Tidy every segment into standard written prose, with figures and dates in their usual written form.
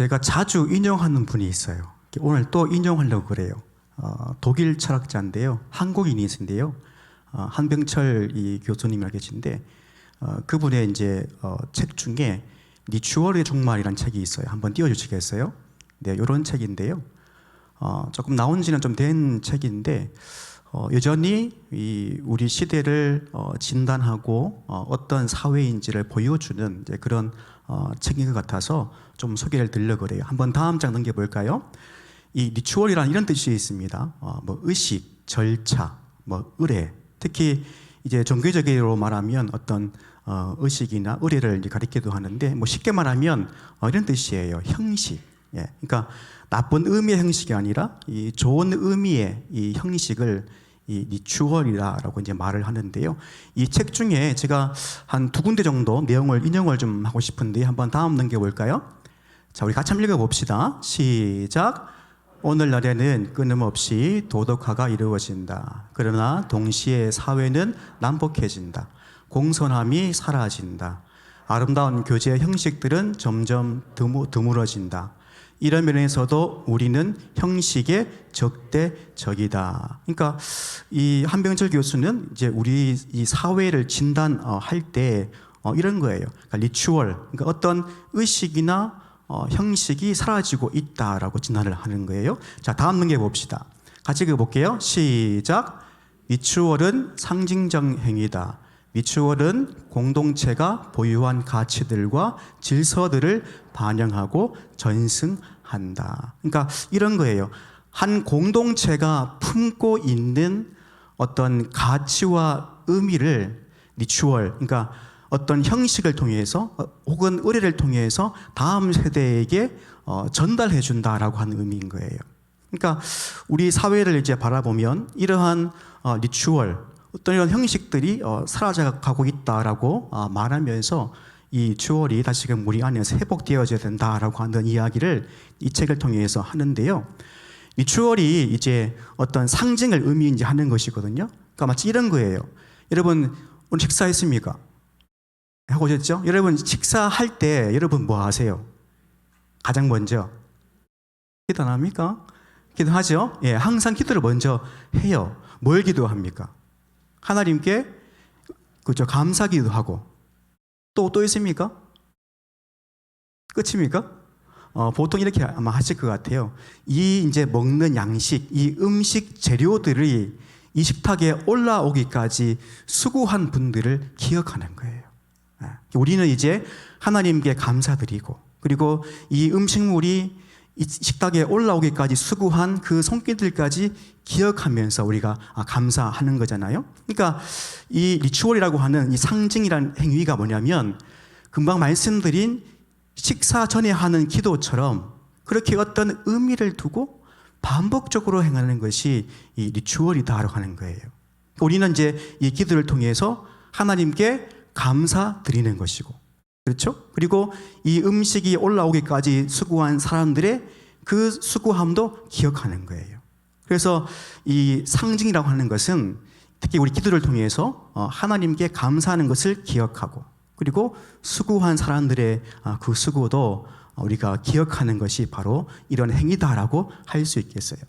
제가 자주 인용하는 분이 있어요. 오늘 또 인용하려고 그래요. 독일 철학자인데요. 한국인이신데요. 한병철 이 교수님이라 계신데 그분의 이제 책 중에 니추월의 종말이라는 책이 있어요. 한번 띄워주시겠어요? 네, 이런 책인데요. 조금 나온 지는 좀 된 책인데 여전히 우리 시대를 진단하고 어떤 사회인지를 보여주는 이제 그런 책인 것 같아서 좀 소개를 드리려고 그래요. 한번 다음 장 넘겨볼까요? 이 리추얼이라는 이런 뜻이 있습니다. 뭐 의식, 절차, 뭐 의례, 특히 이제 종교적으로 말하면 어떤 의식이나 의례를 가리키기도 하는데 뭐 쉽게 말하면 이런 뜻이에요. 형식. 예, 그러니까 나쁜 의미의 형식이 아니라 이 좋은 의미의 이 형식을 이 리추얼이라고 이제 말을 하는데요. 이 책 중에 제가 한 두 군데 정도 내용을 인용을 좀 하고 싶은데 한번 다음 넘겨볼까요? 자, 우리 같이 한번 읽어봅시다. 시작. 오늘날에는 끊임없이 도덕화가 이루어진다. 그러나 동시에 사회는 난폭해진다. 공손함이 사라진다. 아름다운 교제 형식들은 점점 드물어진다. 이런 면에서도 우리는 형식의 적대적이다. 그러니까 이 한병철 교수는 이제 우리 이 사회를 진단할 때 이런 거예요. 그러니까 리추얼, 그러니까 어떤 의식이나 형식이 사라지고 있다라고 진단을 하는 거예요. 자, 다음 넘겨 봅시다. 같이 읽어볼게요. 시작. 리추얼은 상징적 행위다. 리추얼은 공동체가 보유한 가치들과 질서들을 반영하고 전승한다. 그러니까 이런 거예요. 한 공동체가 품고 있는 어떤 가치와 의미를 리추얼, 그러니까 어떤 형식을 통해서 혹은 의례를 통해서 다음 세대에게 전달해 준다라고 하는 의미인 거예요. 그러니까 우리 사회를 이제 바라보면 이러한 리추얼, 어떤 이런 형식들이 사라져가고 있다라고 말하면서 이 리추얼이 다시금 우리 안에서 회복되어져야 된다라고 하는 이야기를 이 책을 통해서 하는데요. 리추얼이 이제 어떤 상징을 의미인지 하는 것이거든요. 그러니까 마치 이런 거예요. 여러분 오늘 식사했습니까? 하고 오셨죠? 여러분 식사할 때 여러분 뭐 하세요? 가장 먼저 기도 안 합니까? 기도하죠? 예, 항상 기도를 먼저 해요. 뭘 기도합니까? 하나님께 그죠? 감사기도 하고 또 있습니까? 끝입니까? 보통 이렇게 아마 하실 것 같아요. 이 이제 먹는 양식, 이 음식 재료들이 이 식탁에 올라오기까지 수고한 분들을 기억하는 거예요. 우리는 이제 하나님께 감사드리고 그리고 이 음식물이 이 식탁에 올라오기까지 수고한 그 손길들까지 기억하면서 우리가 감사하는 거잖아요. 그러니까 이 리추얼이라고 하는 이 상징이라는 행위가 뭐냐면 금방 말씀드린 식사 전에 하는 기도처럼 그렇게 어떤 의미를 두고 반복적으로 행하는 것이 이 리추얼이다라고 하는 거예요. 우리는 이제 이 기도를 통해서 하나님께 감사드리는 것이고, 그렇죠? 그리고 이 음식이 올라오기까지 수고한 사람들의 그 수고함도 기억하는 거예요. 그래서 이 상징이라고 하는 것은 특히 우리 기도를 통해서 하나님께 감사하는 것을 기억하고 그리고 수고한 사람들의 그 수고도 우리가 기억하는 것이 바로 이런 행위다라고 할 수 있겠어요.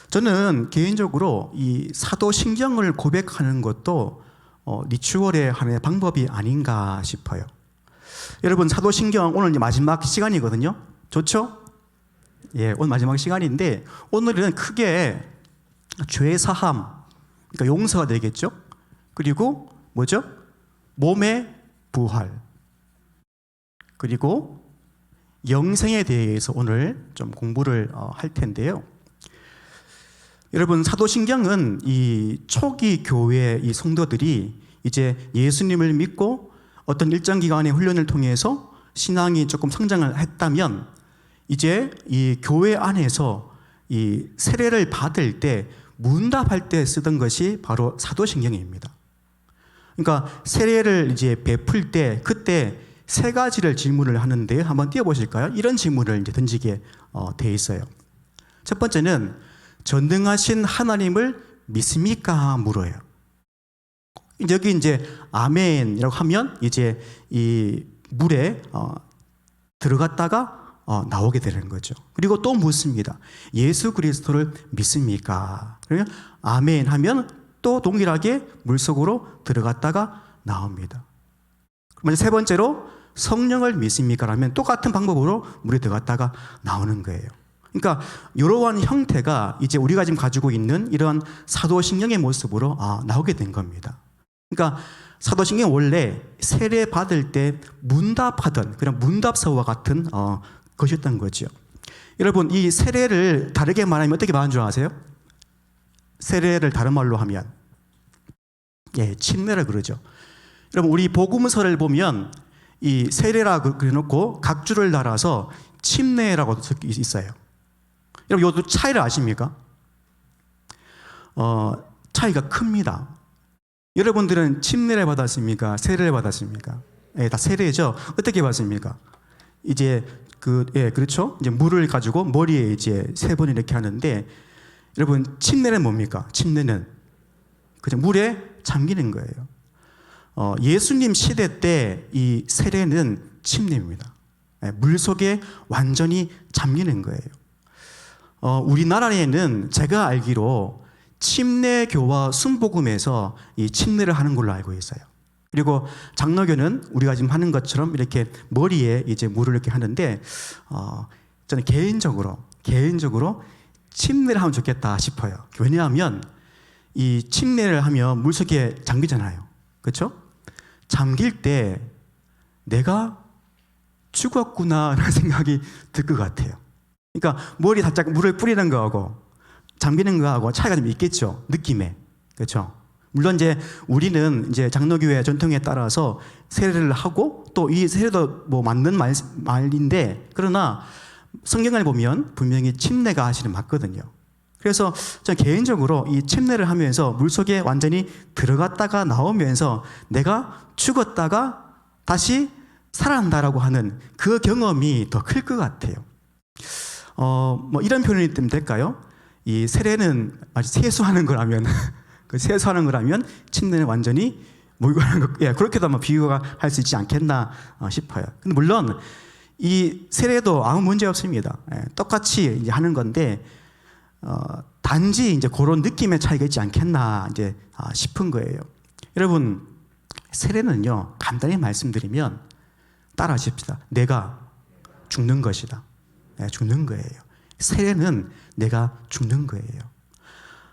저는 개인적으로 이 사도신경을 고백하는 것도 리추얼의 하나의 방법이 아닌가 싶어요. 여러분 사도신경 오늘 마지막 시간이거든요. 좋죠? 예, 오늘 마지막 시간인데 오늘은 크게 죄사함, 그러니까 용서가 되겠죠. 그리고 뭐죠? 몸의 부활, 그리고 영생에 대해서 오늘 좀 공부를 할 텐데요. 여러분 사도신경은 이 초기 교회 이 성도들이 이제 예수님을 믿고 어떤 일정 기간의 훈련을 통해서 신앙이 조금 성장을 했다면 이제 이 교회 안에서 이 세례를 받을 때 문답할 때 쓰던 것이 바로 사도신경입니다. 그러니까 세례를 이제 베풀 때 그때 세 가지를 질문을 하는데 한번 띄워보실까요? 이런 질문을 이제 던지게 돼 있어요. 첫 번째는 전능하신 하나님을 믿습니까? 물어요. 여기 이제 아멘이라고 하면 이제 이 물에 들어갔다가 나오게 되는 거죠. 그리고 또 묻습니다. 예수 그리스도를 믿습니까? 그러면 아멘 하면 또 동일하게 물속으로 들어갔다가 나옵니다. 그러면 세 번째로 성령을 믿습니까? 라면 똑같은 방법으로 물에 들어갔다가 나오는 거예요. 그러니까 이러한 형태가 이제 우리가 지금 가지고 있는 이러한 사도신경의 모습으로 나오게 된 겁니다. 그러니까 사도신경 원래 세례 받을 때 문답하던 그런 문답서와 같은 것이었던 거죠. 여러분, 이 세례를 다르게 말하면 어떻게 말하는 줄 아세요? 세례를 다른 말로 하면 침례라 그러죠. 여러분, 우리 복음서를 보면 이 세례라고 그려놓고 각주를 달아서 침례라고 적혀 있어요. 여러분, 이것도 차이를 아십니까? 차이가 큽니다. 여러분들은 침례를 받았습니까? 세례를 받았습니까? 다 세례죠. 어떻게 받습니까? 이제 그렇죠. 이제 물을 가지고 머리에 이제 3번 이렇게 하는데, 여러분, 침례는 뭡니까? 침례는 그죠, 물에 잠기는 거예요. 예수님 시대 때 이 세례는 침례입니다. 물 속에 완전히 잠기는 거예요. 우리나라에는 제가 알기로 침례교와 순복음에서 이 침례를 하는 걸로 알고 있어요. 그리고 장로교는 우리가 지금 하는 것처럼 이렇게 머리에 이제 물을 이렇게 하는데, 저는 개인적으로 침례를 하면 좋겠다 싶어요. 왜냐하면 이 침례를 하면 물 속에 잠기잖아요. 그렇죠? 잠길 때 내가 죽었구나 라는 생각이 들 것 같아요. 그러니까 머리 살짝 물을 뿌리는 거하고 잠기는 거하고 차이가 좀 있겠죠. 느낌에. 그렇죠? 물론 이제 우리는 이제 장로교회 전통에 따라서 세례를 하고 또 이 세례도 뭐 맞는 말인데, 그러나 성경을 보면 분명히 침례가 사실은 맞거든요. 그래서 저는 개인적으로 이 침례를 하면서 물속에 완전히 들어갔다가 나오면서 내가 죽었다가 다시 살아난다라고 하는 그 경험이 더 클 것 같아요. 뭐 이런 표현이 좀 될까요? 이 세례는 아주 세수하는 거라면 그 세수하는 거라면 침례는 완전히 목욕하는 것, 그렇게도 아마 비유가 할 수 있지 않겠나 싶어요. 근데 물론 이 세례도 아무 문제 없습니다. 똑같이 이제 하는 건데, 단지 이제 그런 느낌의 차이가 있지 않겠나 이제 싶은 거예요. 여러분, 세례는요, 간단히 말씀드리면 따라하십시다. 내가 죽는 것이다. 죽는 거예요. 세례는 내가 죽는 거예요.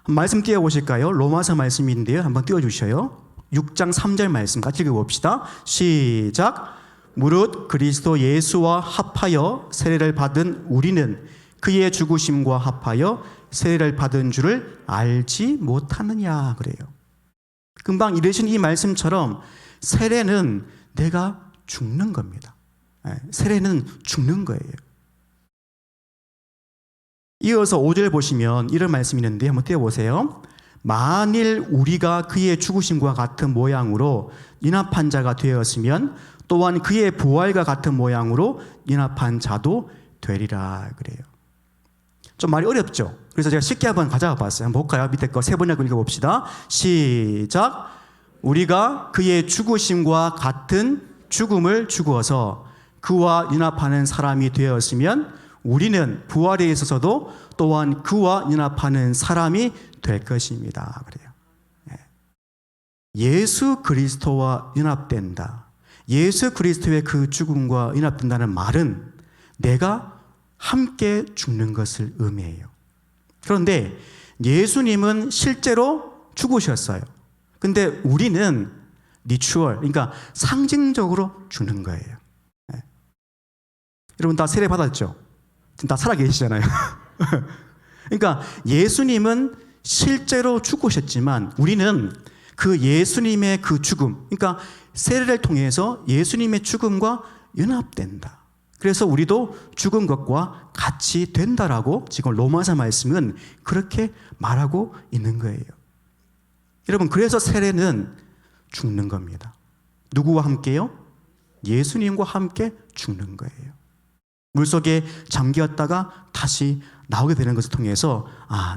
말씀 띄워보실까요? 로마서 말씀인데요. 한번 띄워주셔요. 6장 3절 말씀 같이 읽어봅시다. 시작. 무릇 그리스도 예수와 합하여 세례를 받은 우리는 그의 죽으심과 합하여 세례를 받은 줄을 알지 못하느냐 그래요. 금방 이르신 이 말씀처럼 세례는 내가 죽는 겁니다. 세례는 죽는 거예요. 이어서 5절 보시면 이런 말씀이 있는데 한번 띄워보세요. 만일 우리가 그의 죽으심과 같은 모양으로 연합한 자가 되었으면 또한 그의 부활과 같은 모양으로 연합한 자도 되리라 그래요. 좀 말이 어렵죠? 그래서 제가 쉽게 한번 가져와 봤어요. 한번 볼까요? 밑에 거 세 번역 읽어봅시다. 시작. 우리가 그의 죽으심과 같은 죽음을 죽어서 그와 연합하는 사람이 되었으면 우리는 부활에 있어서도 또한 그와 연합하는 사람이 될 것입니다. 그래요. 예수 그리스도와 연합된다. 예수 그리스도의 그 죽음과 연합된다는 말은 내가 함께 죽는 것을 의미해요. 그런데 예수님은 실제로 죽으셨어요. 근데 우리는 리추얼, 그러니까 상징적으로 죽는 거예요. 여러분 다 세례 받았죠? 지금 다 살아계시잖아요. 그러니까 예수님은 실제로 죽으셨지만 우리는 그 예수님의 그 죽음, 그러니까 세례를 통해서 예수님의 죽음과 연합된다. 그래서 우리도 죽은 것과 같이 된다라고 지금 로마서 말씀은 그렇게 말하고 있는 거예요. 여러분, 그래서 세례는 죽는 겁니다. 누구와 함께요? 예수님과 함께 죽는 거예요. 물속에 잠겼다가 다시 나오게 되는 것을 통해서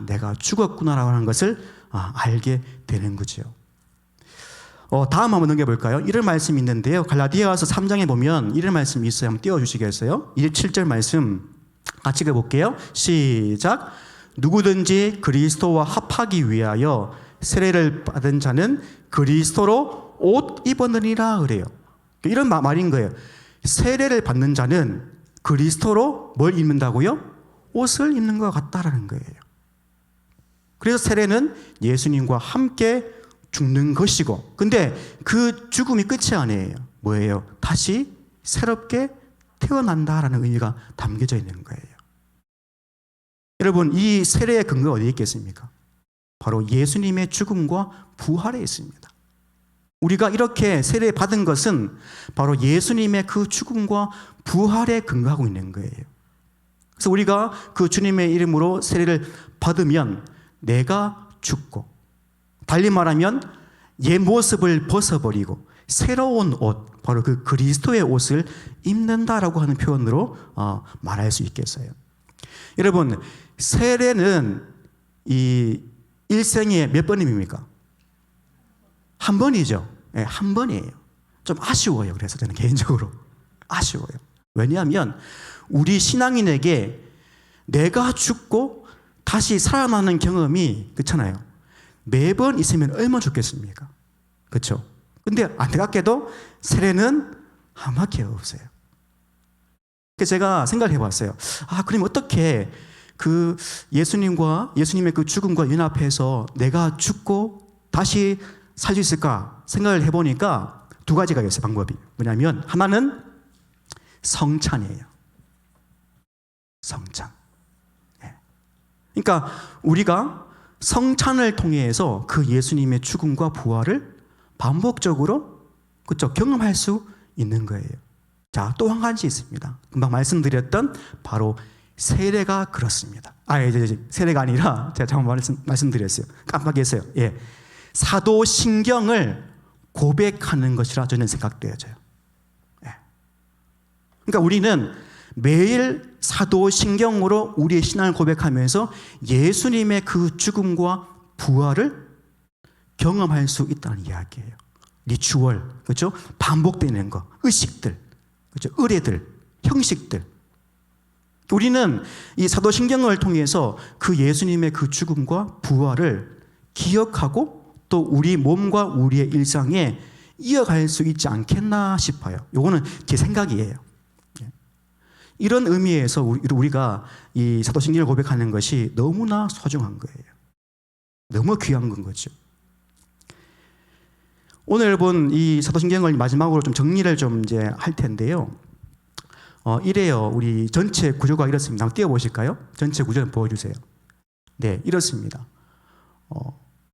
내가 죽었구나라고 하는 것을 알게 되는 거죠. 다음 한번 넘겨볼까요? 이런 말씀이 있는데요. 갈라디아서 3장에 보면 이런 말씀이 있어요. 한번 띄워주시겠어요? 27절 말씀 같이 읽어볼게요. 시작. 누구든지 그리스도와 합하기 위하여 세례를 받은 자는 그리스도로 옷 입었느니라 그래요. 이런 말인 거예요. 세례를 받는 자는 그리스도로 뭘 입는다고요? 옷을 입는 것 같다라는 거예요. 그래서 세례는 예수님과 함께 죽는 것이고, 근데 그 죽음이 끝이 아니에요. 뭐예요? 다시 새롭게 태어난다라는 의미가 담겨져 있는 거예요. 여러분, 이 세례의 근거가 어디에 있겠습니까? 바로 예수님의 죽음과 부활에 있습니다. 우리가 이렇게 세례 받은 것은 바로 예수님의 그 죽음과 부활에 근거하고 있는 거예요. 그래서 우리가 그 주님의 이름으로 세례를 받으면 내가 죽고, 달리 말하면 옛 모습을 벗어버리고 새로운 옷, 바로 그 그리스도의 옷을 입는다라고 하는 표현으로 말할 수 있겠어요. 여러분, 세례는 이 일생에 몇 번입니까? 한 번이죠. 네, 한 번이에요. 좀 아쉬워요. 그래서 저는 개인적으로 아쉬워요. 왜냐하면 우리 신앙인에게 내가 죽고 다시 살아나는 경험이 그렇잖아요. 매번 있으면 얼마나 좋겠습니까? 그렇죠? 근데 안타깝게도 세례는 한 밖에 없어요. 그래서 제가 생각을 해봤어요. 그럼 어떻게 그 예수님의 그 죽음과 연합해서 내가 죽고 다시 살 수 있을까 생각을 해보니까 두 가지가 있어요. 방법이 뭐냐면 하나는 성찬이에요. 성찬. 네. 그러니까 우리가 성찬을 통해서 그 예수님의 죽음과 부활을 반복적으로 그렇죠? 경험할 수 있는 거예요. 자, 또 한 가지 있습니다. 금방 말씀드렸던 바로 세례가 그렇습니다. 이제 세례가 아니라 제가 잘못 말씀드렸어요. 깜빡했어요. 예. 사도신경을 고백하는 것이라 저는 생각되어져요. 예. 그러니까 우리는 매일 사도신경으로 우리의 신앙을 고백하면서 예수님의 그 죽음과 부활을 경험할 수 있다는 이야기예요. 리추얼, 그렇죠? 반복되는 거, 의식들, 그렇죠? 의례들, 형식들. 우리는 이 사도신경을 통해서 그 예수님의 그 죽음과 부활을 기억하고 또 우리 몸과 우리의 일상에 이어갈 수 있지 않겠나 싶어요. 이거는 제 생각이에요. 이런 의미에서 우리가 이 사도신경을 고백하는 것이 너무나 소중한 거예요. 너무 귀한 건 거죠. 오늘 본 이 사도신경을 마지막으로 좀 정리를 좀 이제 할 텐데요. 이래요. 우리 전체 구조가 이렇습니다. 한번 띄워보실까요? 전체 구조 좀 보여주세요. 네, 이렇습니다.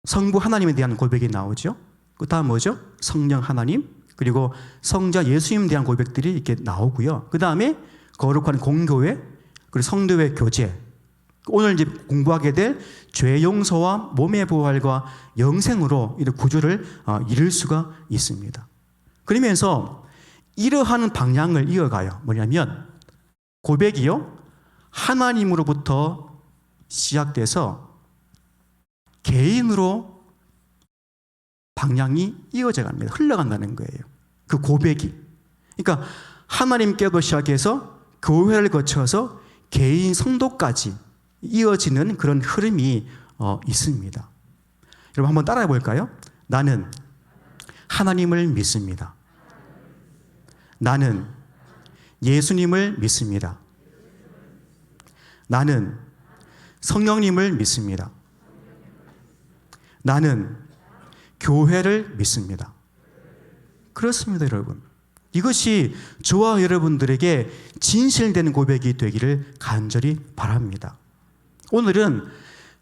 성부 하나님에 대한 고백이 나오죠. 그 다음 뭐죠? 성령 하나님, 그리고 성자 예수님에 대한 고백들이 이렇게 나오고요. 그 다음에 거룩한 공교회, 그리고 성도의 교제, 오늘 이제 공부하게 될 죄 용서와 몸의 부활과 영생으로 이런 구조를 이룰 수가 있습니다. 그러면서 이러한 방향을 이어가요. 뭐냐면 고백이요, 하나님으로부터 시작돼서 개인으로 방향이 이어져 갑니다. 흘러간다는 거예요. 그 고백이. 그러니까 하나님께도 시작해서 교회를 거쳐서 개인 성도까지 이어지는 그런 흐름이 있습니다. 여러분 한번 따라해 볼까요? 나는 하나님을 믿습니다. 나는 예수님을 믿습니다. 나는 성령님을 믿습니다. 나는 교회를 믿습니다. 그렇습니다, 여러분. 이것이 저와 여러분들에게 진실된 고백이 되기를 간절히 바랍니다. 오늘은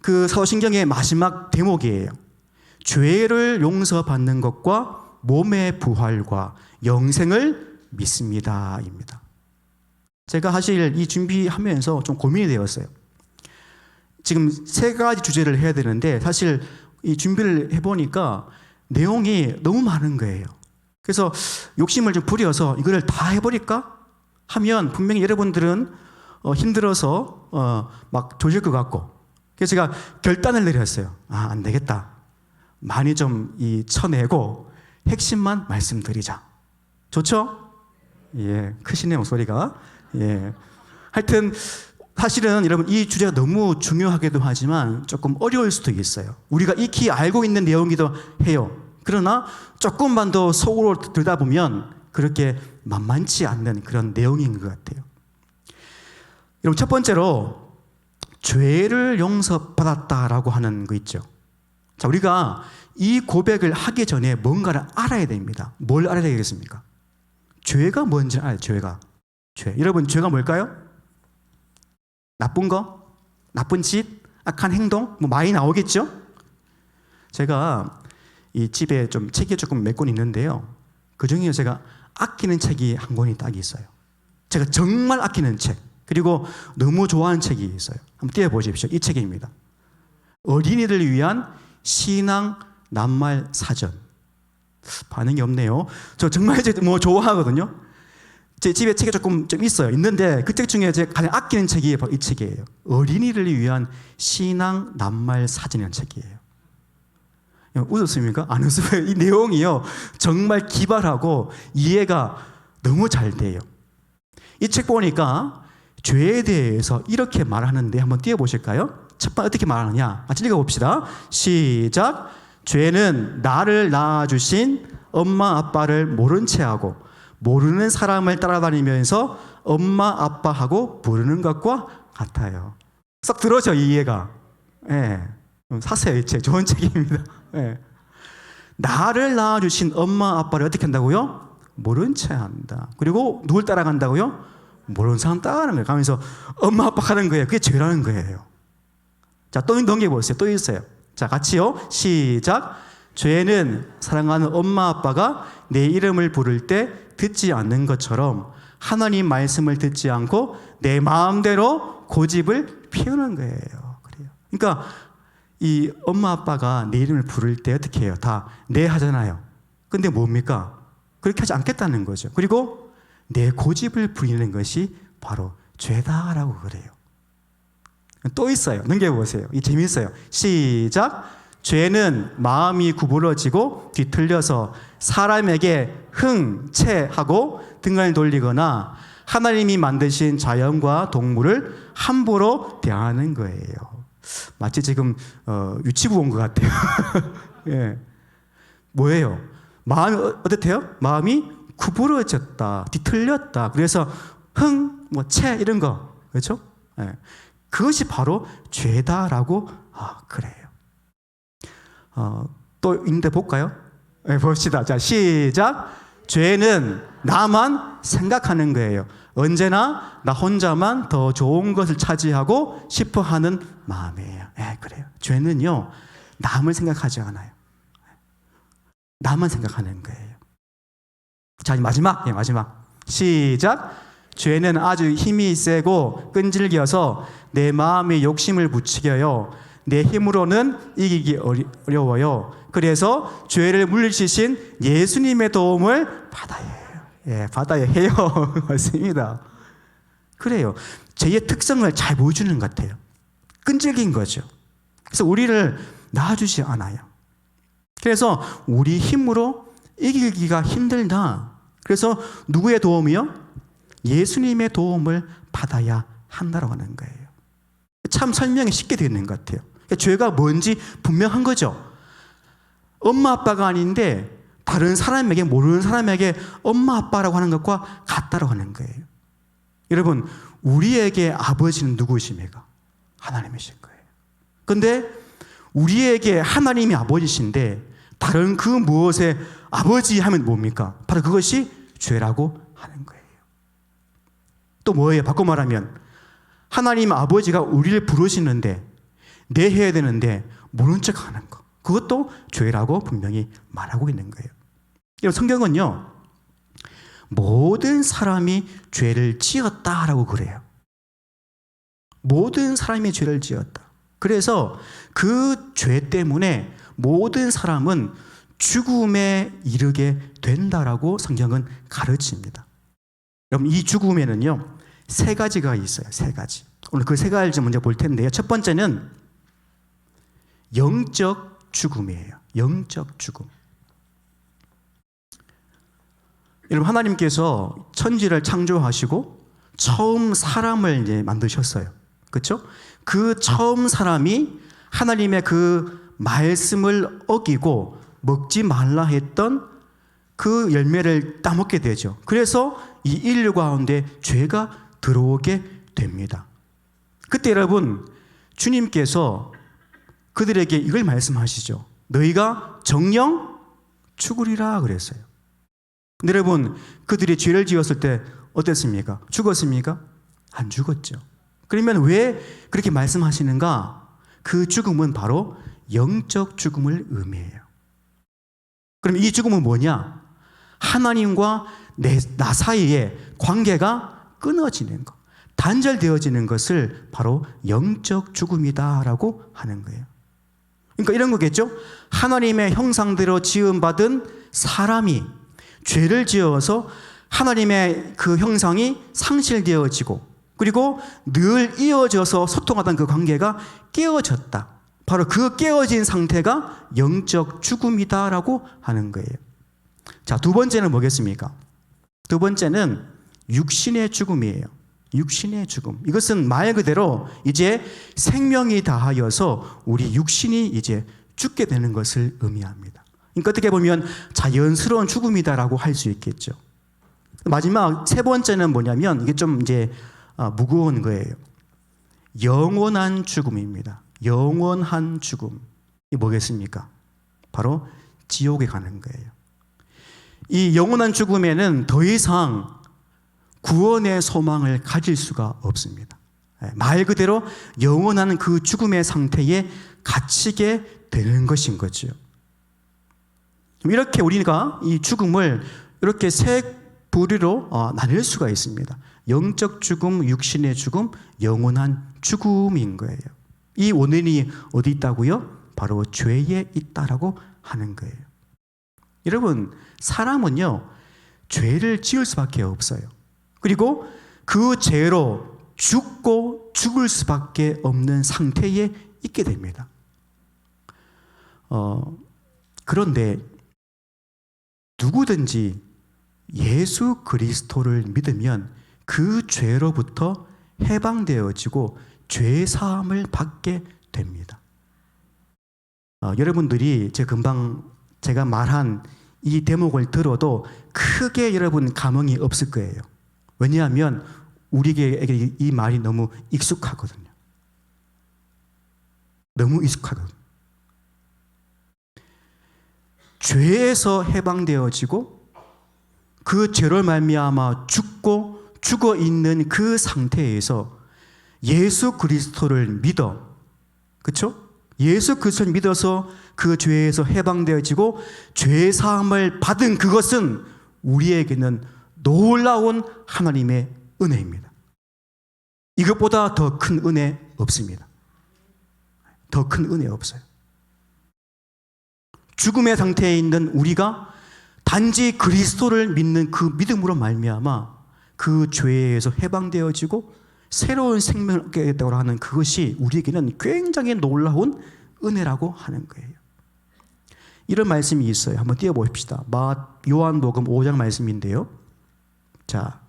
그 사도신경의 마지막 대목이에요. 죄를 용서받는 것과 몸의 부활과 영생을 믿습니다. 입니다. 제가 사실 이 준비하면서 좀 고민이 되었어요. 지금 세 가지 주제를 해야 되는데 사실 이 준비를 해보니까 내용이 너무 많은 거예요. 그래서 욕심을 좀 부려서 이거를 다 해버릴까 하면 분명히 여러분들은 힘들어서 막 조질 것 같고, 그래서 제가 결단을 내렸어요. 안 되겠다. 많이 좀 쳐내고 핵심만 말씀드리자. 좋죠? 예, 크시네 목소리가. 예. 하여튼 사실은 여러분 이 주제가 너무 중요하기도 하지만 조금 어려울 수도 있어요. 우리가 익히 알고 있는 내용이기도 해요. 그러나 조금만 더 속으로 들여다보면 그렇게 만만치 않는 그런 내용인 것 같아요. 여러분 첫 번째로 죄를 용서받았다라고 하는 거 있죠. 자, 우리가 이 고백을 하기 전에 뭔가를 알아야 됩니다. 뭘 알아야 되겠습니까? 죄가 뭔지 알아요. 죄. 여러분 죄가 뭘까요? 나쁜 거? 나쁜 짓? 악한 행동? 뭐 많이 나오겠죠? 제가 이 집에 좀 책이 조금 몇 권 있는데요. 그 중에 제가 아끼는 책이 한 권이 딱 있어요. 제가 정말 아끼는 책, 그리고 너무 좋아하는 책이 있어요. 한번 띄워보십시오. 이 책입니다. 어린이들을 위한 신앙 낱말 사전. 반응이 없네요. 저 정말 이제 뭐 좋아하거든요. 제 집에 책이 좀 있어요. 있는데 그 책 중에 제가 가장 아끼는 책이 바로 이 책이에요. 어린이를 위한 신앙 낱말 사전이라는 책이에요. 웃었습니까? 안 웃어요. 이 내용이요 정말 기발하고 이해가 너무 잘 돼요. 이 책 보니까 죄에 대해서 이렇게 말하는데 한번 띄워보실까요? 첫 번째 어떻게 말하느냐? 같이 읽어봅시다. 시작. 죄는 나를 낳아주신 엄마 아빠를 모른 채 하고 모르는 사람을 따라다니면서 엄마 아빠하고 부르는 것과 같아요. 싹 들어져 이해가. 예. 사세요. 이 책 좋은 책입니다. 예. 나를 낳아주신 엄마 아빠를 어떻게 한다고요? 모른 채 한다. 그리고 누굴 따라간다고요? 모르는 사람 따라가는 거예요. 가면서 엄마 아빠 하는 거예요. 그게 죄라는 거예요. 자, 또 넘겨보세요. 또 있어요. 자, 같이요. 시작. 죄는 사랑하는 엄마 아빠가 내 이름을 부를 때 듣지 않는 것처럼 하나님 말씀을 듣지 않고 내 마음대로 고집을 피우는 거예요. 그래요. 그러니까 이 엄마 아빠가 내 이름을 부를 때 어떻게 해요? 다 네 하잖아요. 근데 뭡니까? 그렇게 하지 않겠다는 거죠. 그리고 내 고집을 부리는 것이 바로 죄다라고 그래요. 또 있어요. 넘겨보세요. 이 재밌어요. 시작. 죄는 마음이 구부러지고 뒤틀려서 사람에게 흥채하고 등을 돌리거나 하나님이 만드신 자연과 동물을 함부로 대하는 거예요. 마치 지금 유치부 온 것 같아요. 예. 뭐예요? 마음이 어떻대요? 마음이 구부러졌다, 뒤틀렸다. 그래서 채 이런 거 그렇죠? 예. 그것이 바로 죄다라고 그래요. 또 있는데 볼까요? 네, 봅시다. 자, 시작. 죄는 나만 생각하는 거예요. 언제나 나 혼자만 더 좋은 것을 차지하고 싶어 하는 마음이에요. 네, 그래요. 죄는요, 남을 생각하지 않아요. 나만 생각하는 거예요. 자, 마지막. 시작. 죄는 아주 힘이 세고 끈질겨서 내 마음에 욕심을 부추겨요. 내 힘으로는 이기기 어려워요. 그래서 죄를 물리치신 예수님의 도움을 받아야 해요. 예, 받아야 해요. 맞습니다. 그래요. 죄의 특성을 잘 보여주는 것 같아요. 끈질긴 거죠. 그래서 우리를 낳아주지 않아요. 그래서 우리 힘으로 이기기가 힘들다. 그래서 누구의 도움이요? 예수님의 도움을 받아야 한다고 하는 거예요. 참 설명이 쉽게 되는 것 같아요. 죄가 뭔지 분명한 거죠. 엄마 아빠가 아닌데 다른 사람에게, 모르는 사람에게 엄마 아빠라고 하는 것과 같다라고 하는 거예요. 여러분, 우리에게 아버지는 누구이십니까? 하나님이신 거예요. 그런데 우리에게 하나님이 아버지신데 다른 그 무엇에 아버지 하면 뭡니까? 바로 그것이 죄라고 하는 거예요. 또 뭐예요? 바꿔 말하면 하나님 아버지가 우리를 부르시는데 내 해야 되는데 모른 척 하는 거, 그것도 죄라고 분명히 말하고 있는 거예요. 성경은요, 모든 사람이 죄를 지었다라고 그래요. 모든 사람이 죄를 지었다. 그래서 그 죄 때문에 모든 사람은 죽음에 이르게 된다라고 성경은 가르칩니다. 여러분, 이 죽음에는요, 세 가지가 있어요. 세 가지. 오늘 그 세 가지 먼저 볼 텐데요. 첫 번째는 영적 죽음이에요. 영적 죽음. 여러분, 하나님께서 천지를 창조하시고 처음 사람을 이제 만드셨어요. 그렇죠? 그 처음 사람이 하나님의 그 말씀을 어기고 먹지 말라 했던 그 열매를 따먹게 되죠. 그래서 이 인류 가운데 죄가 들어오게 됩니다. 그때 여러분, 주님께서 그들에게 이걸 말씀하시죠. 너희가 정령 죽으리라 그랬어요. 근데 여러분, 그들이 죄를 지었을 때 어땠습니까? 죽었습니까? 안 죽었죠. 그러면 왜 그렇게 말씀하시는가? 그 죽음은 바로 영적 죽음을 의미해요. 그럼 이 죽음은 뭐냐? 하나님과 나 사이에 관계가 끊어지는 것, 단절되어지는 것을 바로 영적 죽음이다라고 하는 거예요. 그러니까 이런 거겠죠? 하나님의 형상대로 지음받은 사람이 죄를 지어서 하나님의 그 형상이 상실되어지고, 그리고 늘 이어져서 소통하던 그 관계가 깨어졌다. 바로 그 깨어진 상태가 영적 죽음이다라고 하는 거예요. 자, 두 번째는 뭐겠습니까? 두 번째는 육신의 죽음이에요. 육신의 죽음. 이것은 말 그대로 이제 생명이 다하여서 우리 육신이 이제 죽게 되는 것을 의미합니다. 그러니까 어떻게 보면 자연스러운 죽음이다라고 할 수 있겠죠. 마지막 세 번째는 뭐냐면 이게 좀 이제 무거운 거예요. 영원한 죽음입니다. 영원한 죽음. 이 뭐겠습니까? 바로 지옥에 가는 거예요. 이 영원한 죽음에는 더 이상 구원의 소망을 가질 수가 없습니다. 말 그대로 영원한 그 죽음의 상태에 갇히게 되는 것인 거죠. 이렇게 우리가 이 죽음을 이렇게 세 부류로 나눌 수가 있습니다. 영적 죽음, 육신의 죽음, 영원한 죽음인 거예요. 이 원인이 어디 있다고요? 바로 죄에 있다라고 하는 거예요. 여러분, 사람은요, 죄를 지을 수밖에 없어요. 그리고 그 죄로 죽고 죽을 수밖에 없는 상태에 있게 됩니다. 그런데 누구든지 예수 그리스도를 믿으면 그 죄로부터 해방되어지고 죄 사함을 받게 됩니다. 여러분들이 제가 말한 이 대목을 들어도 크게 여러분 감흥이 없을 거예요. 왜냐하면 우리에게 이 말이 너무 익숙하거든요. 너무 익숙하거든요. 죄에서 해방되어지고 그 죄로 말미암아 죽고 죽어 있는 그 상태에서 예수 그리스도를 믿어, 그렇죠? 예수 그리스도를 믿어서 그 죄에서 해방되어지고 죄 사함을 받은 그것은 우리에게는 놀라운 하나님의 은혜입니다. 이것보다 더 큰 은혜 없습니다. 더 큰 은혜 없어요. 죽음의 상태에 있는 우리가 단지 그리스도를 믿는 그 믿음으로 말미암아 그 죄에서 해방되어지고 새로운 생명을 얻게 됐다고 하는 그것이 우리에게는 굉장히 놀라운 은혜라고 하는 거예요. 이런 말씀이 있어요. 한번 띄워봅시다. 요한복음 5장 말씀인데요. 자,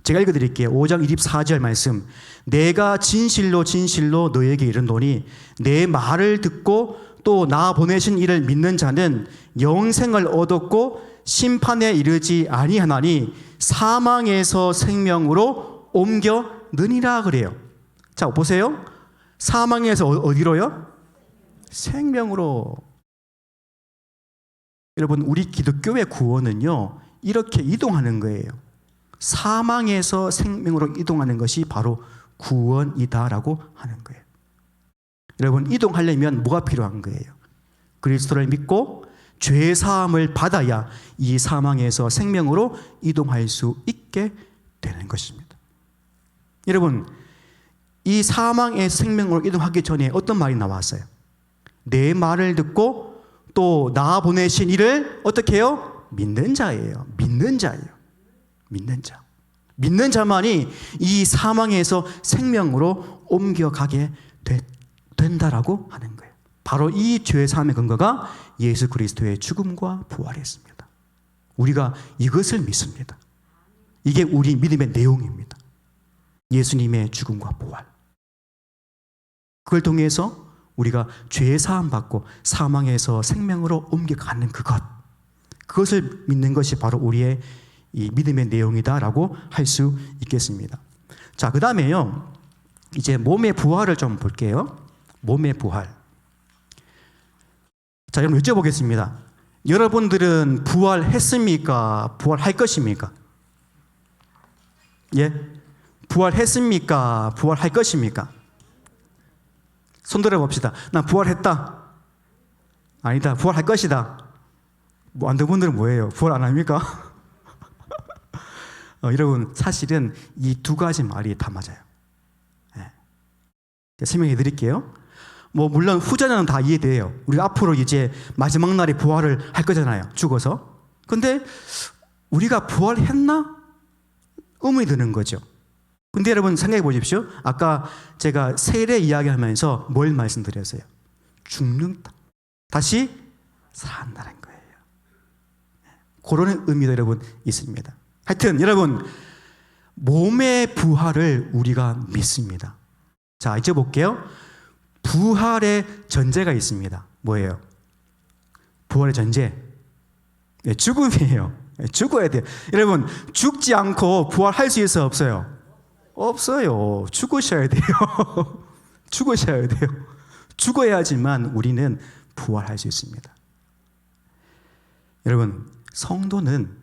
제가 읽어드릴게요. 5장 24절 말씀. 내가 진실로 진실로 너에게 이르노니 내 말을 듣고 또 나 보내신 이를 믿는 자는 영생을 얻었고 심판에 이르지 아니하나니 사망에서 생명으로 옮겨느니라 그래요. 자, 보세요. 사망에서 어디로요? 생명으로. 여러분, 우리 기독교의 구원은요, 이렇게 이동하는 거예요. 사망에서 생명으로 이동하는 것이 바로 구원이다라고 하는 거예요. 여러분, 이동하려면 뭐가 필요한 거예요? 그리스도를 믿고 죄 사함을 받아야 이 사망에서 생명으로 이동할 수 있게 되는 것입니다. 여러분, 이 사망에서 생명으로 이동하기 전에 어떤 말이 나왔어요? 내 말을 듣고 또 나 보내신 이를 어떻게 해요? 믿는 자예요. 믿는 자예요. 믿는 자. 믿는 자만이 이 사망에서 생명으로 옮겨가게 된다라고 하는 거예요. 바로 이 죄 사함의 근거가 예수 그리스도의 죽음과 부활이었습니다. 우리가 이것을 믿습니다. 이게 우리 믿음의 내용입니다. 예수님의 죽음과 부활. 그걸 통해서 우리가 죄 사함 받고 사망에서 생명으로 옮겨가는 그것을 믿는 것이 바로 우리의 이 믿음의 내용이다라고 할 수 있겠습니다. 자, 그 다음에요, 이제 몸의 부활을 좀 볼게요. 몸의 부활. 자, 여러분 여쭤보겠습니다. 여러분들은 부활했습니까? 부활할 것입니까? 예? 부활했습니까? 부활할 것입니까? 손 들어 봅시다. 난 부활했다. 아니다. 부활할 것이다. 뭐 안 된 분들은 뭐예요? 부활 안 합니까? 여러분, 사실은 이 두 가지 말이 다 맞아요. 네. 설명해 드릴게요. 뭐 물론 후자는 다 이해돼요. 우리가 앞으로 이제 마지막 날에 부활을 할 거잖아요. 죽어서. 근데 우리가 부활했나? 의문이 드는 거죠. 근데 여러분 생각해 보십시오. 아까 제가 세례 이야기하면서 뭘 말씀드렸어요? 죽는다. 다시 살아난다는 거예요. 그런 의미도 여러분 있습니다. 하여튼 여러분, 몸의 부활을 우리가 믿습니다. 자, 이제 볼게요. 부활의 전제가 있습니다. 뭐예요? 부활의 전제. 네, 죽음이에요. 네, 죽어야 돼요. 여러분, 죽지 않고 부활할 수 있어요? 없어요? 없어요. 죽으셔야 돼요. 죽으셔야 돼요. 죽어야지만 우리는 부활할 수 있습니다. 여러분, 성도는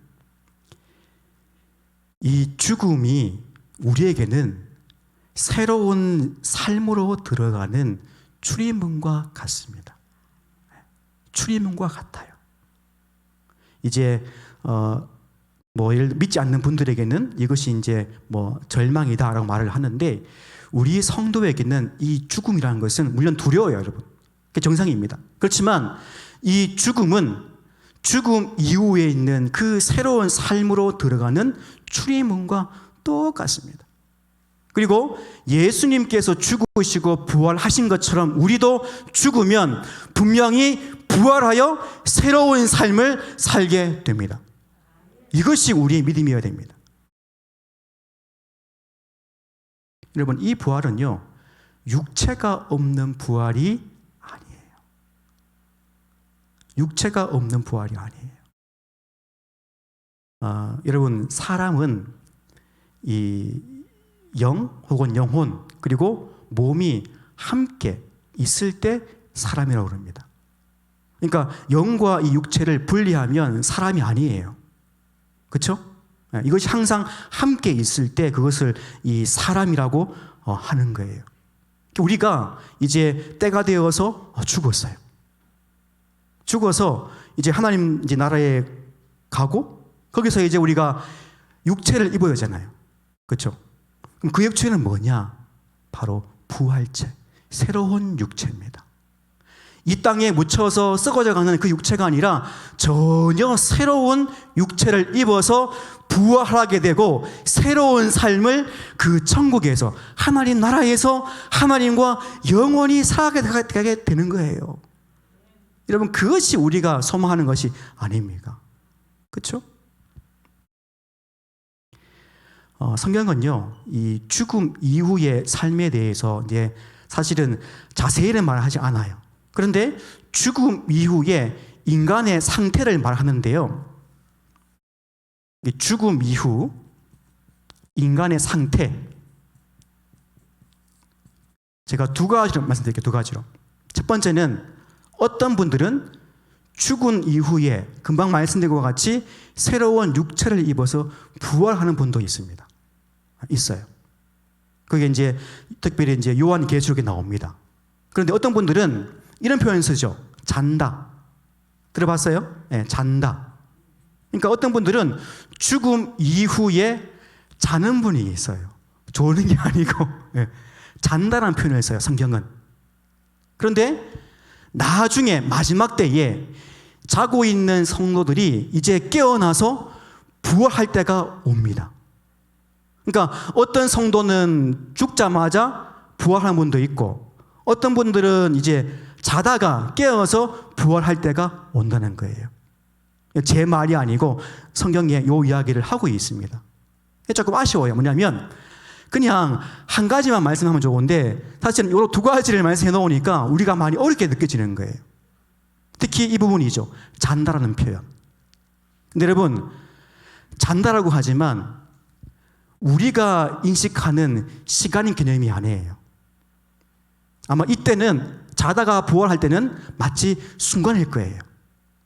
이 죽음이 우리에게는 새로운 삶으로 들어가는 출입문과 같습니다. 출입문과 같아요. 이제 뭐 예를 들어 믿지 않는 분들에게는 이것이 이제 뭐 절망이다라고 말을 하는데, 우리 성도에게는 이 죽음이라는 것은 물론 두려워요, 여러분. 그게 정상입니다. 그렇지만 이 죽음은 죽음 이후에 있는 그 새로운 삶으로 들어가는 출입문과 똑같습니다. 그리고 예수님께서 죽으시고 부활하신 것처럼 우리도 죽으면 분명히 부활하여 새로운 삶을 살게 됩니다. 이것이 우리의 믿음이어야 됩니다. 여러분, 이 부활은요, 육체가 없는 부활이 아니에요. 육체가 없는 부활이 아니에요. 여러분, 사람은 이 영 혹은 영혼 그리고 몸이 함께 있을 때 사람이라고 그럽니다. 그러니까 영과 이 육체를 분리하면 사람이 아니에요. 그렇죠? 이것이 항상 함께 있을 때 그것을 이 사람이라고 하는 거예요. 우리가 이제 때가 되어서 죽었어요. 죽어서 이제 하나님 이제 나라에 가고 거기서 이제 우리가 육체를 입어야 되잖아요. 그렇죠? 그럼 그 육체는 뭐냐? 바로 부활체, 새로운 육체입니다. 이 땅에 묻혀서 썩어져가는 그 육체가 아니라 전혀 새로운 육체를 입어서 부활하게 되고 새로운 삶을 그 천국에서 하나님 나라에서 하나님과 영원히 살아가게 되는 거예요. 여러분, 그것이 우리가 소망하는 것이 아닙니까? 그렇죠? 성경은요, 이 죽음 이후의 삶에 대해서 이제 사실은 자세히는 말하지 않아요. 그런데 죽음 이후에 인간의 상태를 말하는데요, 죽음 이후 인간의 상태, 제가 두 가지로 말씀드릴게요. 두 가지로. 첫 번째는 어떤 분들은 죽은 이후에 금방 말씀드린 것과 같이 새로운 육체를 입어서 부활하는 분도 있습니다. 있어요. 그게 이제 특별히 이제 요한계시록에 나옵니다. 그런데 어떤 분들은 이런 표현을 쓰죠. 잔다. 들어봤어요? 네, 잔다. 그러니까 어떤 분들은 죽음 이후에 자는 분이 있어요. 조는 게 아니고 네, 잔다라는 표현을 써요, 성경은. 그런데 나중에 마지막 때에 자고 있는 성도들이 이제 깨어나서 부활할 때가 옵니다. 그러니까 어떤 성도는 죽자마자 부활하는 분도 있고 어떤 분들은 이제 자다가 깨어서 부활할 때가 온다는 거예요. 제 말이 아니고 성경에 이 이야기를 하고 있습니다. 조금 아쉬워요. 뭐냐면 그냥 한 가지만 말씀하면 좋은데 사실은 이 두 가지를 말씀해 놓으니까 우리가 많이 어렵게 느껴지는 거예요. 특히 이 부분이죠. 잔다라는 표현. 근데 여러분, 잔다라고 하지만 우리가 인식하는 시간인 개념이 아니에요. 아마 이때는 자다가 부활할 때는 마치 순간일 거예요.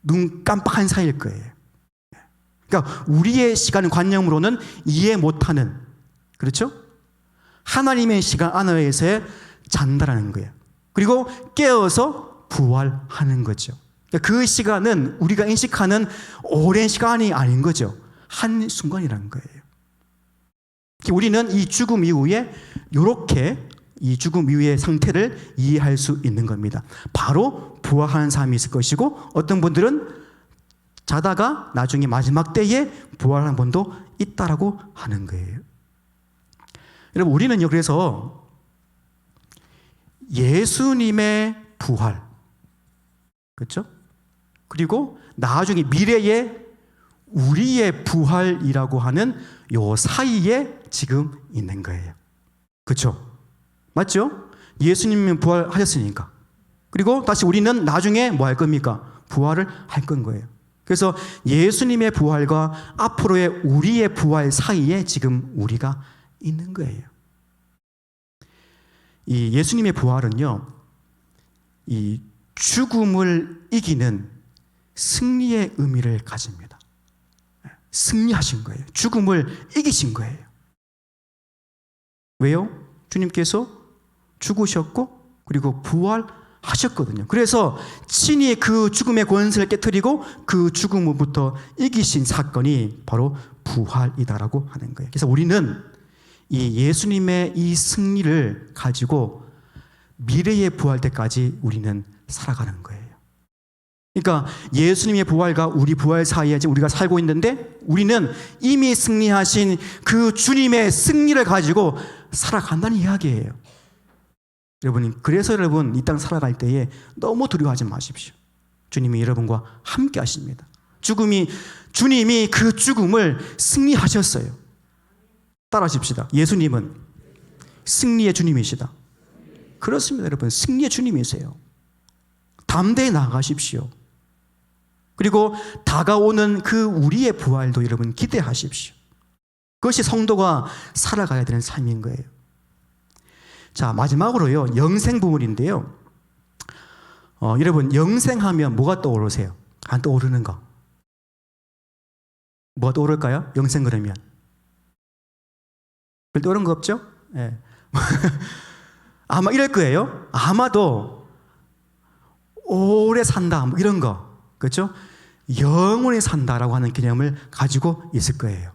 눈 깜빡한 사이일 거예요. 그러니까 우리의 시간 관념으로는 이해 못하는, 그렇죠? 하나님의 시간 안에서의 잔다라는 거예요. 그리고 깨어서 부활하는 거죠. 그 시간은 우리가 인식하는 오랜 시간이 아닌 거죠. 한 순간이라는 거예요. 우리는 이 죽음 이후에 이렇게 이 죽음 이후의 상태를 이해할 수 있는 겁니다. 바로 부활하는 사람이 있을 것이고 어떤 분들은 자다가 나중에 마지막 때에 부활하는 분도 있다라고 하는 거예요. 여러분, 우리는요, 그래서 예수님의 부활, 그렇죠? 그리고 나중에 미래의 우리의 부활이라고 하는 요 사이에 지금 있는 거예요. 그렇죠? 맞죠? 예수님이 부활하셨으니까. 그리고 다시 우리는 나중에 뭐 할 겁니까? 부활을 할 건 거예요. 그래서 예수님의 부활과 앞으로의 우리의 부활 사이에 지금 우리가 있는 거예요. 이 예수님의 부활은요, 이 죽음을 이기는 승리의 의미를 가집니다. 승리하신 거예요. 죽음을 이기신 거예요. 왜요? 주님께서 죽으셨고 그리고 부활하셨거든요. 그래서 친히 그 죽음의 권세를 깨뜨리고 그 죽음으로부터 이기신 사건이 바로 부활이다라고 하는 거예요. 그래서 우리는 이 예수님의 이 승리를 가지고 미래의 부활 때까지 우리는 살아가는 거예요. 그러니까 예수님의 부활과 우리 부활 사이에 지금 우리가 살고 있는데 우리는 이미 승리하신 그 주님의 승리를 가지고 살아간다는 이야기예요. 여러분, 그래서 여러분 이 땅 살아갈 때에 너무 두려워하지 마십시오. 주님이 여러분과 함께 하십니다. 주님이 그 죽음을 승리하셨어요. 따라하십시다. 예수님은 승리의 주님이시다. 그렇습니다, 여러분. 승리의 주님이세요. 담대히 나아가십시오. 그리고 다가오는 그 우리의 부활도 여러분 기대하십시오. 그것이 성도가 살아가야 되는 삶인 거예요. 자, 마지막으로요, 영생 부분인데요. 여러분, 영생하면 뭐가 떠오르세요? 안 떠오르는 거. 뭐가 떠오를까요? 영생 그러면. 별 떠오르는 거 없죠? 네. 아마 이럴 거예요. 아마도 오래 산다, 뭐 이런 거. 그렇죠? 영원히 산다라고 하는 개념을 가지고 있을 거예요.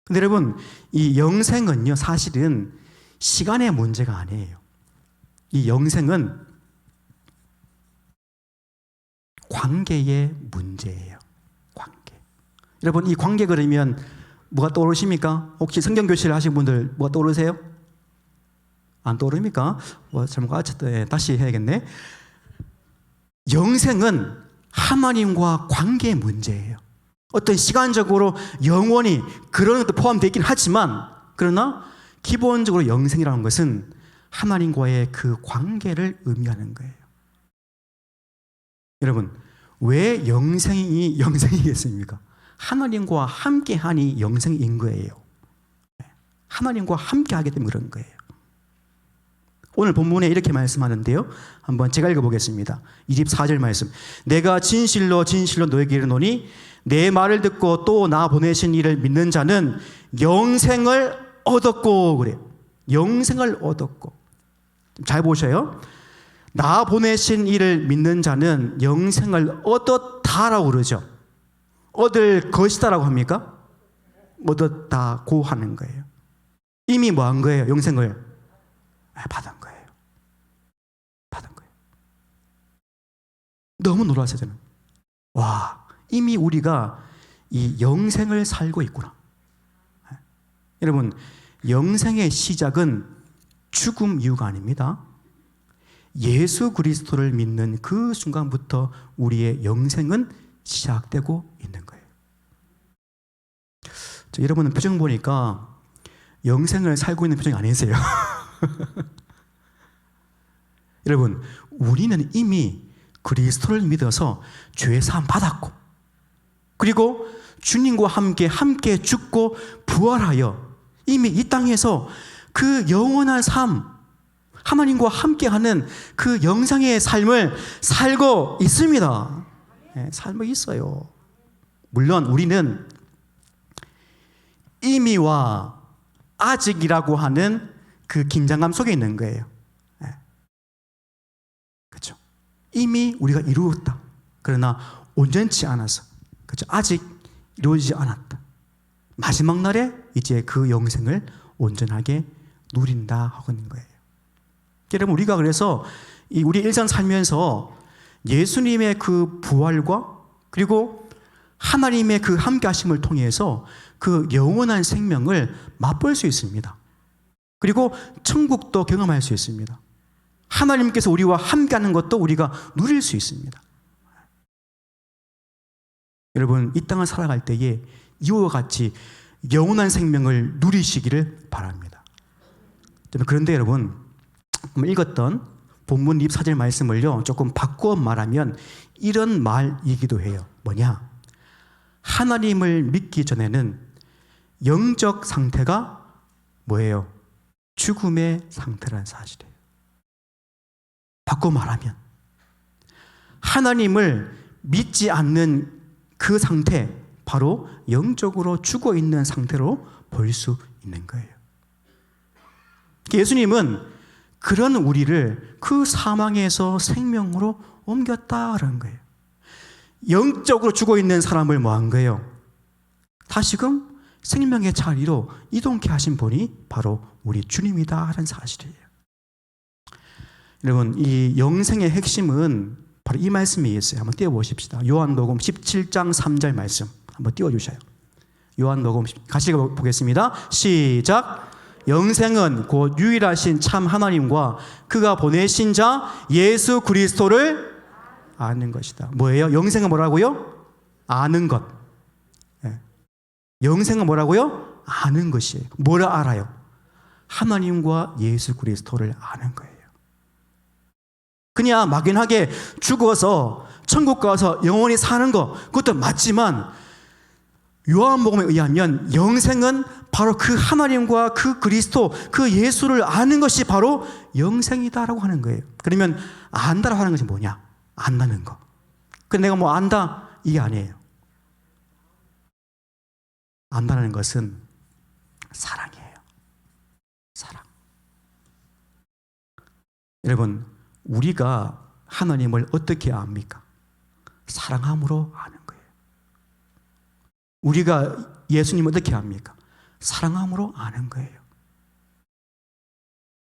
근데 여러분, 이 영생은요, 사실은 시간의 문제가 아니에요. 이 영생은 관계의 문제예요. 관계. 여러분, 이 관계 그러면 뭐가 떠오르십니까? 혹시 성경교실 하신 분들 뭐가 떠오르세요? 안 떠오릅니까? 잘못 알았다. 다시 해야겠네. 영생은 하나님과 관계의 문제예요. 어떤 시간적으로 영원히 그런 것도 포함되어 있긴 하지만 그러나 기본적으로 영생이라는 것은 하나님과의 그 관계를 의미하는 거예요. 여러분, 왜 영생이겠습니까? 하나님과 함께하니 영생인 거예요. 하나님과 함께하기 때문에 그런 거예요. 오늘 본문에 이렇게 말씀하는데요. 한번 제가 읽어보겠습니다. 24절 말씀. 내가 진실로 진실로 너에게 이르노니 내 말을 듣고 또 나 보내신 이를 믿는 자는 영생을 얻었고, 그래요. 영생을 얻었고. 잘 보셔요. 나 보내신 이를 믿는 자는 영생을 얻었다라고 그러죠. 얻을 것이다라고 합니까? 얻었다고 하는 거예요. 이미 뭐 한 거예요? 영생을 받은 거예요. 받은 거예요. 너무 놀랐어요, 저는. 와, 이미 우리가 이 영생을 살고 있구나. 여러분, 영생의 시작은 죽음 이후가 아닙니다. 예수 그리스도를 믿는 그 순간부터 우리의 영생은 시작되고 있는 거예요. 여러분은 표정 보니까 영생을 살고 있는 표정이 아니세요. 여러분, 우리는 이미 그리스도를 믿어서 죄 사함 받았고, 그리고 주님과 함께 죽고 부활하여 이미 이 땅에서 그 영원한 삶, 하나님과 함께하는 그 영생의 삶을 살고 있습니다. 네, 살고 있어요. 물론 우리는 이미와 아직이라고 하는 그 긴장감 속에 있는 거예요. 네. 그렇죠? 이미 우리가 이루었다. 그러나 온전치 않아서, 그렇죠? 아직 이루어지지 않았다. 마지막 날에 이제 그 영생을 온전하게 누린다 하고 있는 거예요. 여러분, 우리가 그래서 우리 일상 살면서 예수님의 그 부활과 그리고 하나님의 그 함께 하심을 통해서 그 영원한 생명을 맛볼 수 있습니다. 그리고 천국도 경험할 수 있습니다. 하나님께서 우리와 함께 하는 것도 우리가 누릴 수 있습니다. 여러분, 이 땅을 살아갈 때에 이와 같이 영원한 생명을 누리시기를 바랍니다. 그런데 여러분, 읽었던 본문 립사절 말씀을요 조금 바꾸어 말하면 이런 말이기도 해요. 뭐냐? 하나님을 믿기 전에는 영적 상태가 뭐예요? 죽음의 상태라는 사실이에요. 바꿔 말하면 하나님을 믿지 않는 그 상태, 바로 영적으로 죽어 있는 상태로 볼 수 있는 거예요. 예수님은 그런 우리를 그 사망에서 생명으로 옮겼다라는 거예요. 영적으로 죽어 있는 사람을 뭐 한 거예요? 다시금 생명의 자리로 이동케 하신 분이 바로 우리 주님이다 하는 사실이에요. 여러분, 이 영생의 핵심은 바로 이 말씀에 있어요. 한번 띄워보십시다. 요한복음 17장 3절 말씀 한번 띄워주셔요. 요한복음 같이 보겠습니다. 시작. 영생은 곧 유일하신 참 하나님과 그가 보내신 자 예수 그리스도를 아는 것이다. 뭐예요? 영생은 뭐라고요? 아는 것. 네. 영생은 뭐라고요? 아는 것이에요. 뭐를 알아요? 하나님과 예수 그리스도를 아는 거예요. 그냥 막연하게 죽어서 천국 가서 영원히 사는 거, 그것도 맞지만 요한복음에 의하면 영생은 바로 그 하나님과 그 그리스도, 그 예수를 아는 것이 바로 영생이다라고 하는 거예요. 그러면 안다라고 하는 것이 뭐냐? 안다는 거. 근데 내가 뭐 안다, 이게 아니에요. 안다는 것은 사랑이에요. 사랑. 여러분, 우리가 하나님을 어떻게 압니까? 사랑함으로 아는 거예요. 우리가 예수님을 어떻게 압니까? 사랑함으로 아는 거예요.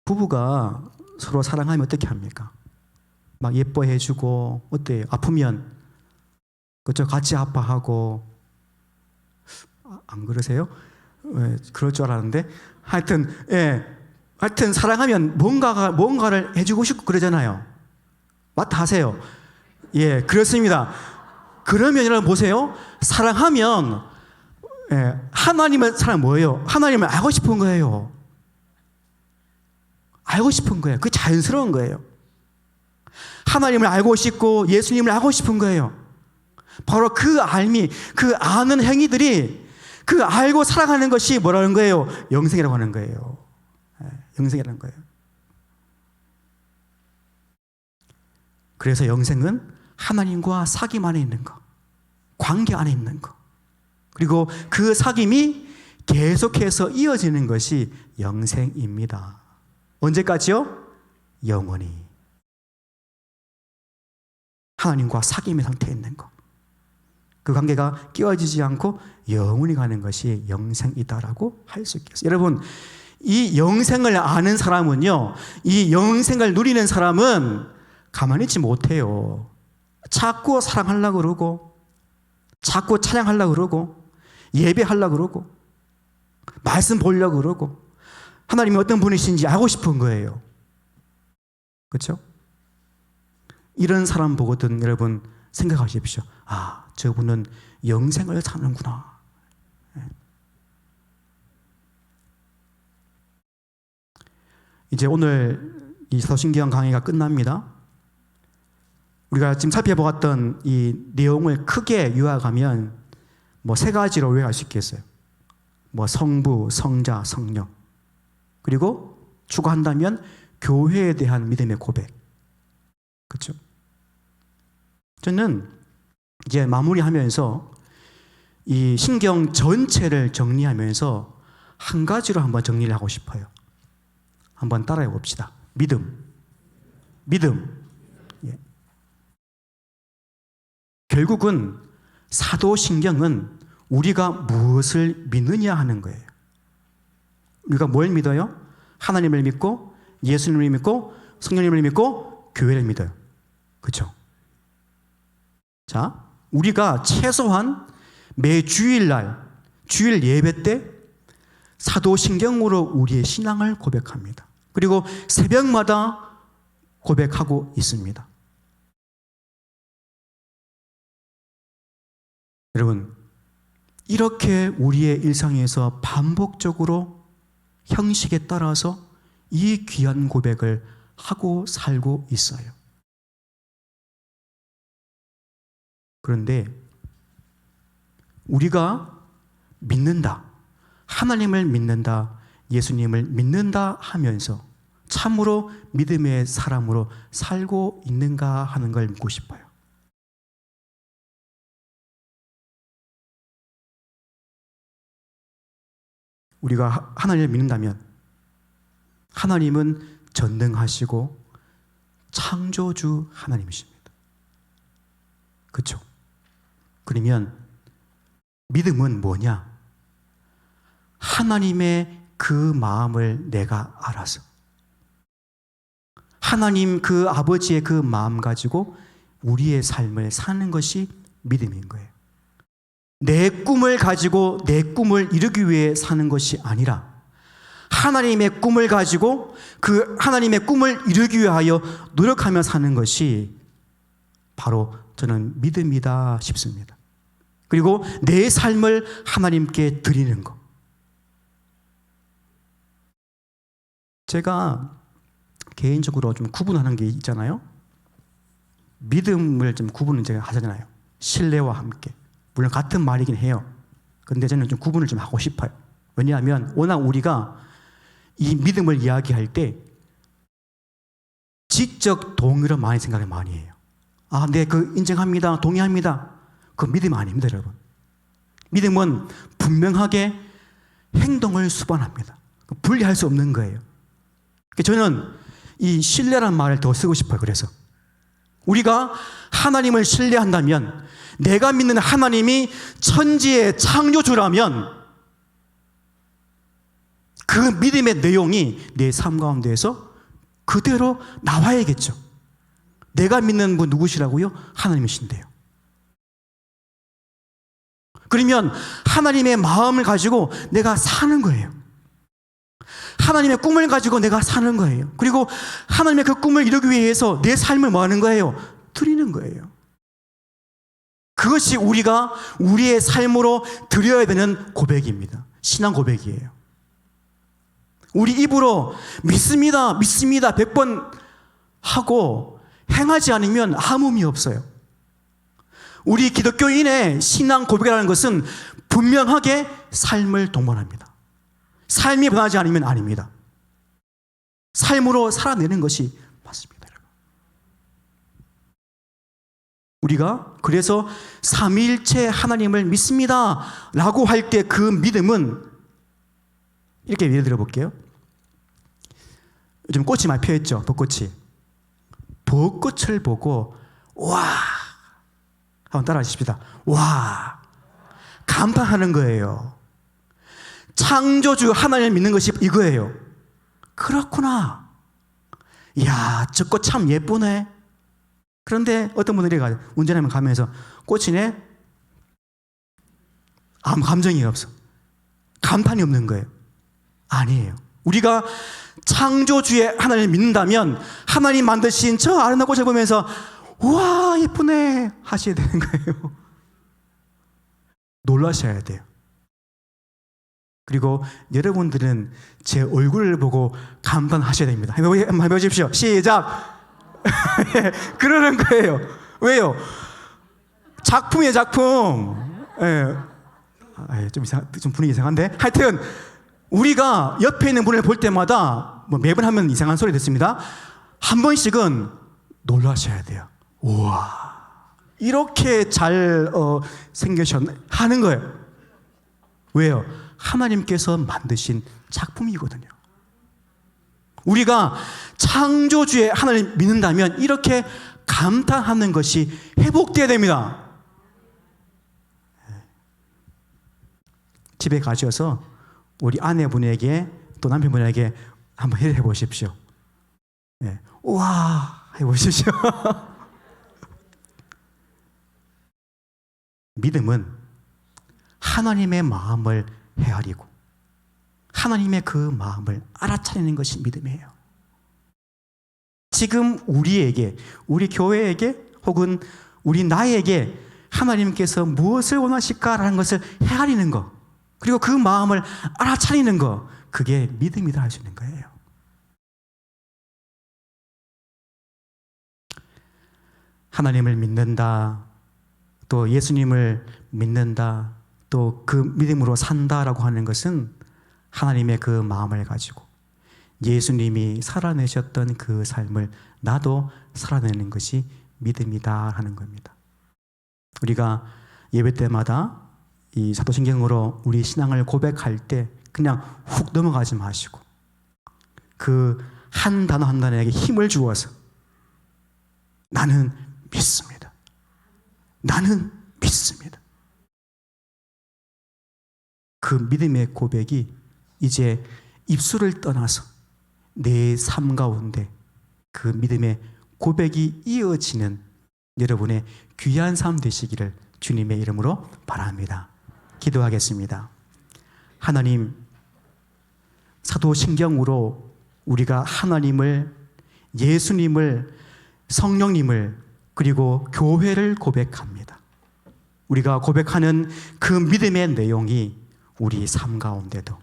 부부가 서로 사랑하면 어떻게 합니까? 막 예뻐해주고, 어때요? 아프면 그쵸? 같이 아파하고. 안 그러세요? 그럴 줄 알았는데 하여튼 사랑하면 뭔가를 해주고 싶고 그러잖아요. 맞다 하세요. 예, 그렇습니다. 그러면 여러분 보세요. 사랑하면 하나님의 사랑 뭐예요? 하나님을 알고 싶은 거예요. 알고 싶은 거예요. 그게 자연스러운 거예요. 하나님을 알고 싶고 예수님을 알고 싶은 거예요. 바로 그 알미, 그 아는 행위들이 그 알고 살아가는 것이 뭐라는 거예요? 영생이라고 하는 거예요. 영생이라는 거예요. 그래서 영생은 하나님과 사귐 안에 있는 거, 관계 안에 있는 거, 그리고 그 사귐이 계속해서 이어지는 것이 영생입니다. 언제까지요? 영원히. 하나님과 사귐의 상태에 있는 거. 그 관계가 끼워지지 않고 영원히 가는 것이 영생이다라고 할 수 있겠어요. 여러분, 이 영생을 아는 사람은요, 이 영생을 누리는 사람은 가만히 있지 못해요. 자꾸 사랑하려고 그러고, 자꾸 찬양하려고 그러고, 예배하려고 그러고, 말씀 보려고 그러고, 하나님이 어떤 분이신지 알고 싶은 거예요. 그렇죠? 이런 사람 보거든 여러분 생각하십시오. 아, 저분은 영생을 사는구나. 이제 오늘 이 사도신경 강의가 끝납니다. 우리가 지금 살펴보았던 이 내용을 크게 요약하면 뭐 세 가지로 요약할 수 있겠어요. 뭐 성부, 성자, 성령. 그리고 추가한다면 교회에 대한 믿음의 고백. 그렇죠? 저는 이제 마무리하면서 이 신경 전체를 정리하면서 한 가지로 한번 정리를 하고 싶어요. 한번 따라해 봅시다. 믿음. 예. 결국은 사도신경은 우리가 무엇을 믿느냐 하는 거예요. 우리가 뭘 믿어요? 하나님을 믿고 예수님을 믿고 성령님을 믿고 교회를 믿어요. 그렇죠? 자, 우리가 최소한 매 주일날 주일 예배 때 사도신경으로 우리의 신앙을 고백합니다. 그리고 새벽마다 고백하고 있습니다. 여러분, 이렇게 우리의 일상에서 반복적으로 형식에 따라서 이 귀한 고백을 하고 살고 있어요. 그런데 우리가 믿는다, 하나님을 믿는다, 예수님을 믿는다 하면서 참으로 믿음의 사람으로 살고 있는가 하는 걸 묻고 싶어요. 우리가 하나님을 믿는다면 하나님은 전능하시고 창조주 하나님이십니다. 그렇죠? 그러면 믿음은 뭐냐? 하나님의 그 마음을 내가 알아서 하나님 그 아버지의 그 마음 가지고 우리의 삶을 사는 것이 믿음인 거예요. 내 꿈을 가지고 내 꿈을 이루기 위해 사는 것이 아니라 하나님의 꿈을 가지고 그 하나님의 꿈을 이루기 위하여 노력하며 사는 것이 바로 저는 믿음이다 싶습니다. 그리고 내 삶을 하나님께 드리는 것. 제가 개인적으로 좀 구분하는 게 있잖아요. 믿음을 좀 구분을 제가 하잖아요. 신뢰와 함께. 물론 같은 말이긴 해요. 그런데 저는 좀 구분을 좀 하고 싶어요. 왜냐하면 워낙 우리가 이 믿음을 이야기할 때 지적 동의로 많이 생각을 많이 해요. 아, 네, 그 인정합니다. 동의합니다. 그 믿음 아닙니다, 여러분. 믿음은 분명하게 행동을 수반합니다. 분리할 수 없는 거예요. 저는 이 신뢰라는 말을 더 쓰고 싶어요. 그래서 우리가 하나님을 신뢰한다면, 내가 믿는 하나님이 천지의 창조주라면 그 믿음의 내용이 내 삶 가운데에서 그대로 나와야겠죠. 내가 믿는 분 누구시라고요? 하나님이신데요. 그러면 하나님의 마음을 가지고 내가 사는 거예요. 하나님의 꿈을 가지고 내가 사는 거예요. 그리고 하나님의 그 꿈을 이루기 위해서 내 삶을 뭐 하는 거예요? 드리는 거예요. 그것이 우리가 우리의 삶으로 드려야 되는 고백입니다. 신앙 고백이에요. 우리 입으로 믿습니다, 믿습니다 100번 하고 행하지 않으면 아무 의미 없어요. 우리 기독교인의 신앙 고백이라는 것은 분명하게 삶을 동반합니다. 삶이 변하지 않으면 아닙니다. 삶으로 살아내는 것이 맞습니다. 우리가 그래서 삼위일체 하나님을 믿습니다 라고 할 때 그 믿음은 이렇게 예를 들어 볼게요. 요즘 꽃이 많이 펴있죠. 벚꽃이. 벚꽃을 보고 와 한번 따라 하십시다. 와 감탄하는 거예요. 창조주 하나님을 믿는 것이 이거예요. 그렇구나. 이야, 저 꽃 참 예쁘네. 그런데 어떤 분들이 운전하면 가면서 꽃이네? 아무 감정이 없어. 감탄이 없는 거예요. 아니에요. 우리가 창조주의 하나님을 믿는다면 하나님 만드신 저 아름다운 꽃을 보면서 우와 예쁘네 하셔야 되는 거예요. 놀라셔야 돼요. 그리고 여러분들은 제 얼굴을 보고 감탄하셔야 됩니다. 한번 해보십시오. 시작. 그러는 거예요. 왜요? 작품이에요, 작품. 좀 분위기 이상한데? 하여튼 우리가 옆에 있는 분을 볼 때마다 매번 하면 이상한 소리 듣습니다. 한 번씩은 놀라셔야 돼요. 우와, 이렇게 잘 생겨셨네 하는 거예요. 왜요? 하나님께서 만드신 작품이거든요. 우리가 창조주의 하나님 믿는다면 이렇게 감탄하는 것이 회복되어야 됩니다. 집에 가셔서 우리 아내분에게 또 남편분에게 한번 해보십시오. 네. 우와 해보십시오. 믿음은 하나님의 마음을 헤아리고 하나님의 그 마음을 알아차리는 것이 믿음이에요. 지금 우리에게, 우리 교회에게 혹은 우리 나에게 하나님께서 무엇을 원하실까라는 것을 헤아리는 것, 그리고 그 마음을 알아차리는 것, 그게 믿음이다 할 수 있는 거예요. 하나님을 믿는다, 또 예수님을 믿는다, 또 그 믿음으로 산다라고 하는 것은 하나님의 그 마음을 가지고 예수님이 살아내셨던 그 삶을 나도 살아내는 것이 믿음이다 하는 겁니다. 우리가 예배 때마다 이 사도신경으로 우리 신앙을 고백할 때 그냥 훅 넘어가지 마시고 그 한 단어 한 단어에게 힘을 주어서 나는 믿습니다. 나는 믿습니다. 그 믿음의 고백이 이제 입술을 떠나서 내 삶 가운데 그 믿음의 고백이 이어지는 여러분의 귀한 삶 되시기를 주님의 이름으로 바랍니다. 기도하겠습니다. 하나님, 사도신경으로 우리가 하나님을, 예수님을, 성령님을, 그리고 교회를 고백합니다. 우리가 고백하는 그 믿음의 내용이 우리 삶 가운데도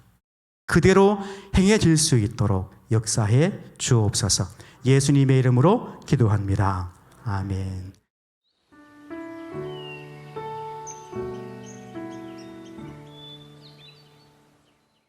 그대로 행해질 수 있도록 역사해 주옵소서. 예수님의 이름으로 기도합니다. 아멘.